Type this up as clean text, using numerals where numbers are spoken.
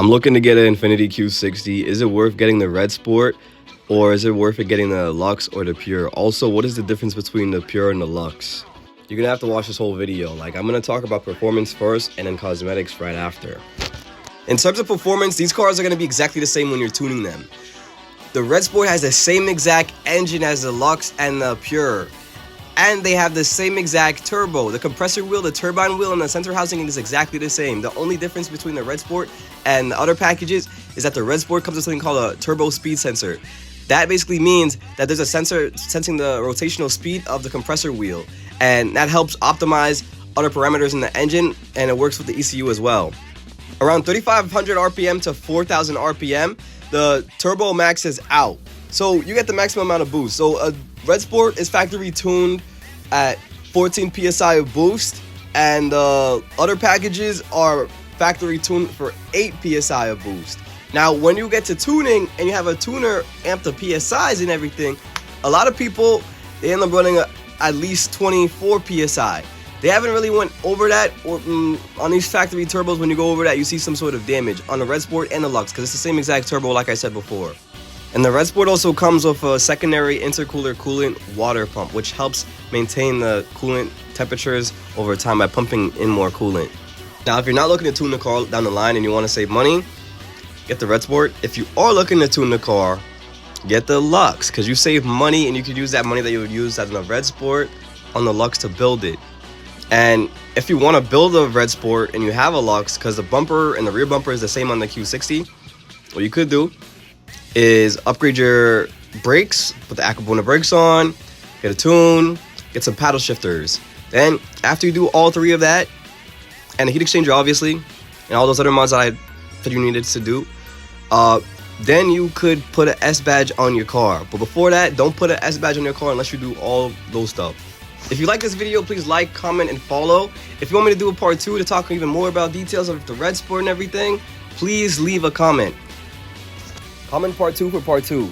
I'm looking to get an Infiniti Q60. Is it worth getting the Redsport, or is it worth it getting the LUXE or the Pure? Also, what is the difference between the Pure and the LUXE? You're gonna have to watch this whole video. Like, I'm gonna talk about performance first and then cosmetics right after. In terms of performance, these cars are gonna be exactly the same when you're tuning them. The Redsport has the same exact engine as the LUXE and the Pure. And they have the same exact turbo. The compressor wheel, the turbine wheel, and the sensor housing is exactly the same. The only difference between the Redsport and the other packages is that the Redsport comes with something called a turbo speed sensor. That basically means that there's a sensor sensing the rotational speed of the compressor wheel, and that helps optimize other parameters in the engine, and it works with the ECU as well. Around 3,500 RPM to 4,000 RPM, the turbo max is out. So you get the maximum amount of boost. So a Redsport is factory tuned at 14 PSI of boost, and other packages are factory tuned for 8 PSI of boost. Now, when you get to tuning and you have a tuner amp the PSIs and everything, a lot of people, they end up running at least 24 PSI. They haven't really went over that, or on these factory turbos, when you go over that, you see some sort of damage on the Redsport and the LUXE, because it's the same exact turbo like I said before. And the Redsport also comes with a secondary intercooler coolant water pump, which helps maintain the coolant temperatures over time by pumping in more coolant. Now, if you're not looking to tune the car down the line and you want to save money, get the Redsport. If you are looking to tune the car, get the LUXE, because you save money and you could use that money that you would use as a Redsport on the LUXE to build it. And if you want to build a Redsport and you have a LUXE, because the bumper and the rear bumper is the same on the Q60, what you could do is upgrade your brakes, put the Acapona brakes on, get a tune, get some paddle shifters. Then after you do all three of that, and the heat exchanger obviously, and all those other mods that you needed to do, then you could put an S badge on your car. But before that, don't put an S badge on your car unless you do all those stuff. If you like this video, please like, comment, and follow. If you want me to do a part 2 to talk even more about details of the Redsport and everything, please leave a comment. Comment part 2 for part 2.